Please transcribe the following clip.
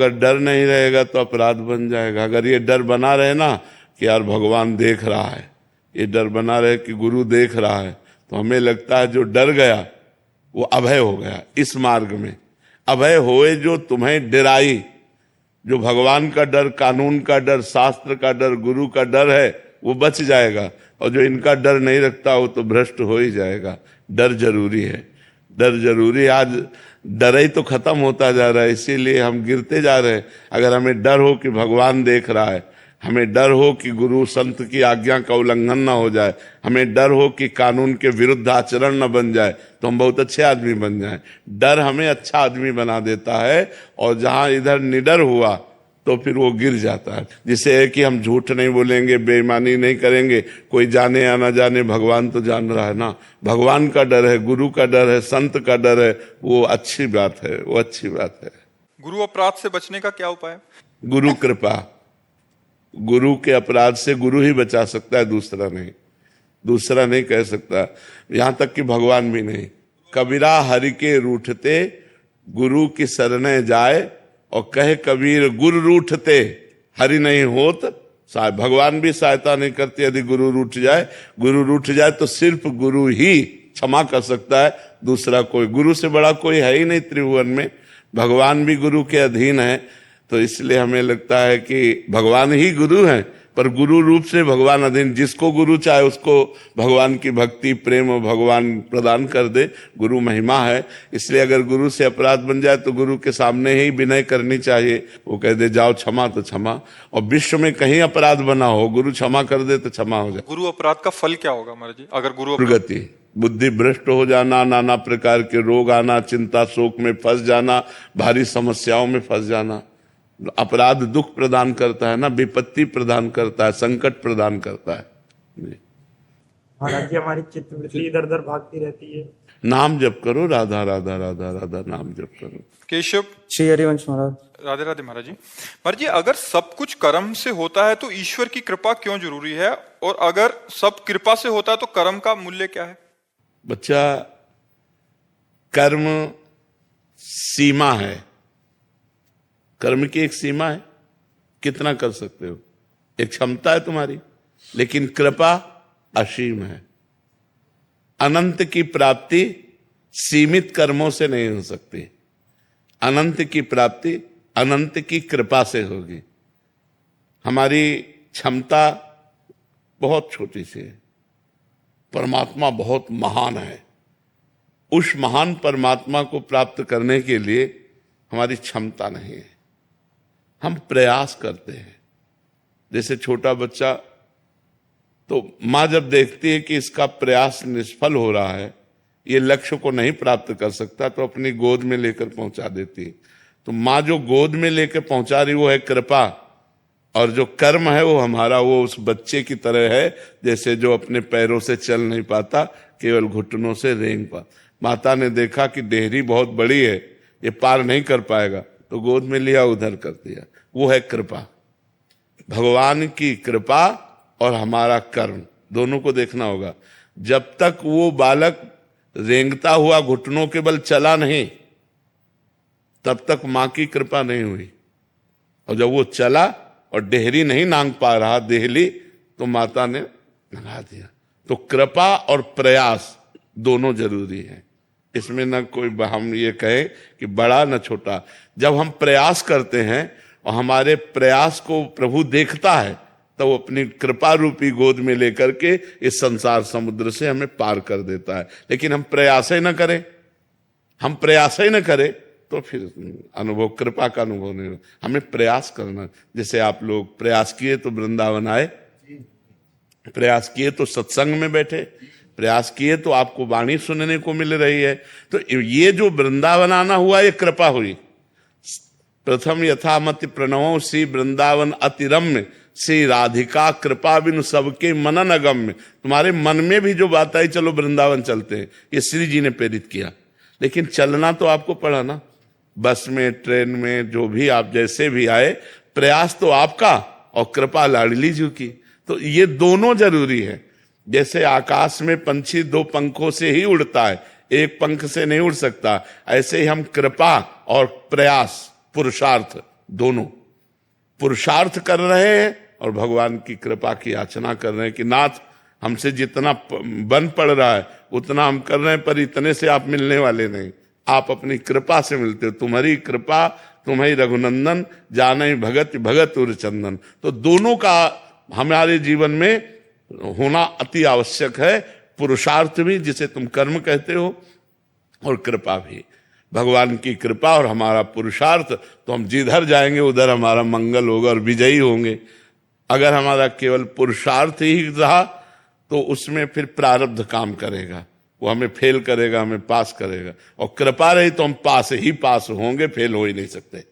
अगर डर नहीं रहेगा तो अपराध बन जाएगा। अगर ये डर बना रहे ना कि यार भगवान देख रहा है, ये डर बना रहे कि गुरु देख रहा है, तो हमें लगता है जो डर गया वो अभय हो गया। इस मार्ग में अभय होए जो तुम्हें डराई, जो भगवान का डर, कानून का डर, शास्त्र का डर, गुरु का डर है वो बच जाएगा, और जो इनका डर नहीं रखता वो तो भ्रष्ट हो ही जाएगा। डर जरूरी है, डर जरूरी। आज डर ही तो खत्म होता जा रहा है, इसीलिए हम गिरते जा रहे हैं। अगर हमें डर हो कि भगवान देख रहा है, हमें डर हो कि गुरु संत की आज्ञा का उल्लंघन ना हो जाए, हमें डर हो कि कानून के विरुद्ध आचरण न बन जाए, तो हम बहुत अच्छे आदमी बन जाएं। डर हमें अच्छा आदमी बना देता है, और जहां इधर निडर हुआ तो फिर वो गिर जाता है। जिसे है कि हम झूठ नहीं बोलेंगे, बेईमानी नहीं करेंगे, कोई जाने या ना जाने, भगवान तो जान रहा है ना। भगवान का डर है, गुरु का डर है, संत का डर है, वो अच्छी बात है, वो अच्छी बात है। गुरु अपराध से बचने का क्या उपाय है? गुरु कृपा। गुरु के अपराध से गुरु ही बचा सकता है, दूसरा नहीं, दूसरा नहीं कह सकता। यहां तक कि भगवान भी नहीं। कबीरा हरि के रूठते गुरु की शरणे जाए, और कहे कबीर गुरु रूठते हरि नहीं होत। भगवान भी सहायता नहीं करते। यदि गुरु रूठ जाए, गुरु रूठ जाए तो सिर्फ गुरु ही क्षमा कर सकता है, दूसरा कोई, गुरु से बड़ा कोई है ही नहीं त्रिभुवन में। भगवान भी गुरु के अधीन है, तो इसलिए हमें लगता है कि भगवान ही गुरु हैं, पर गुरु रूप से भगवान अधीन। जिसको गुरु चाहे उसको भगवान की भक्ति, प्रेम भगवान प्रदान कर दे। गुरु महिमा है, इसलिए अगर गुरु से अपराध बन जाए तो गुरु के सामने ही विनय करनी चाहिए। वो कह दे जाओ क्षमा तो क्षमा, और विश्व में कहीं अपराध बना हो, गुरु क्षमा कर दे तो क्षमा हो जाए। गुरु अपराध का फल क्या होगा महाराज जी? अगर गुरु प्रगति, बुद्धि भ्रष्ट हो जाना, नाना प्रकार के रोग आना, चिंता शोक में फंस जाना, भारी समस्याओं में फंस जाना। अपराध दुख प्रदान करता है ना, विपत्ति प्रदान करता है, संकट प्रदान करता है। महाराज जी हमारी चित्तवृत्ति इधर उधर भागती रहती है। नाम जप करो, राधा राधा राधा राधा नाम जप करो। केशव श्री हरिवंश महाराज। राधे राधे महाराज जी। महाराज जी, अगर सब कुछ कर्म से होता है तो ईश्वर की कृपा क्यों जरूरी है, और अगर सब कृपा से होता है तो कर्म का मूल्य क्या है? बच्चा, कर्म सीमा है, कर्म की एक सीमा है, कितना कर सकते हो, एक क्षमता है तुम्हारी। लेकिन कृपा असीम है। अनंत की प्राप्ति सीमित कर्मों से नहीं हो सकती। अनंत की प्राप्ति अनंत की कृपा से होगी। हमारी क्षमता बहुत छोटी सी है, परमात्मा बहुत महान है। उस महान परमात्मा को प्राप्त करने के लिए हमारी क्षमता नहीं है, हम प्रयास करते हैं। जैसे छोटा बच्चा, तो माँ जब देखती है कि इसका प्रयास निष्फल हो रहा है, ये लक्ष्य को नहीं प्राप्त कर सकता, तो अपनी गोद में लेकर पहुंचा देती है। तो माँ जो गोद में लेकर पहुंचा रही वो है कृपा, और जो कर्म है वो हमारा, वो उस बच्चे की तरह है जैसे जो अपने पैरों से चल नहीं पाता, केवल घुटनों से रेंग पा। माता ने देखा कि डेहरी बहुत बड़ी है, ये पार नहीं कर पाएगा, तो गोद में लिया, उधर कर दिया। वो है कृपा। भगवान की कृपा और हमारा कर्म दोनों को देखना होगा। जब तक वो बालक रेंगता हुआ घुटनों के बल चला नहीं, तब तक मां की कृपा नहीं हुई। और जब वो चला और डेहरी नहीं नांग पा रहा, देहली, तो माता ने नंगा दिया। तो कृपा और प्रयास दोनों जरूरी है। इसमें न कोई हम ये कहें कि बड़ा न छोटा। जब हम प्रयास करते हैं और हमारे प्रयास को प्रभु देखता है, तो वो अपनी कृपा रूपी गोद में लेकर के इस संसार समुद्र से हमें पार कर देता है। लेकिन हम प्रयास ही न करें, हम प्रयास ही न करें, तो फिर अनुभव, कृपा का अनुभव नहीं। हमें प्रयास करना। जैसे आप लोग प्रयास किए तो वृंदावन आए, प्रयास किए तो सत्संग में बैठे, प्रयास किए तो आपको वाणी सुनने को मिल रही है। तो ये जो वृंदावन आना हुआ, ये कृपा हुई। प्रथम यथामति प्रणवों श्री वृंदावन अतिरम्य, श्री राधिका कृपा बिनु सबके मनन अगम्य। तुम्हारे मन में भी जो बात आई, चलो वृंदावन चलते हैं, ये श्री जी ने प्रेरित किया। लेकिन चलना तो आपको पड़ा ना, बस में, ट्रेन में, जो भी आप जैसे भी आए, प्रयास तो आपका और कृपा लाडली जी की। तो ये दोनों जरूरी है। जैसे आकाश में पंछी दो पंखों से ही उड़ता है, एक पंख से नहीं उड़ सकता, ऐसे ही हम कृपा और प्रयास, पुरुषार्थ दोनों पुरुषार्थ कर रहे हैं और भगवान की कृपा की याचना कर रहे हैं कि नाथ हमसे जितना बन पड़ रहा है उतना हम कर रहे हैं, पर इतने से आप मिलने वाले नहीं, आप अपनी कृपा से मिलते हो, तुम्हारी कृपा तुम्हारी रघुनंदन जाने भगत भगत उर चंदन। तो दोनों का हमारे जीवन में होना अति आवश्यक है, पुरुषार्थ भी जिसे तुम कर्म कहते हो और कृपा भी। भगवान की कृपा और हमारा पुरुषार्थ, तो हम जिधर जाएंगे उधर हमारा मंगल होगा और विजयी होंगे। अगर हमारा केवल पुरुषार्थ ही रहा तो उसमें फिर प्रारब्ध काम करेगा, वो हमें फेल करेगा, हमें पास करेगा, और कृपा रही तो हम पास ही पास होंगे, फेल हो ही नहीं सकते।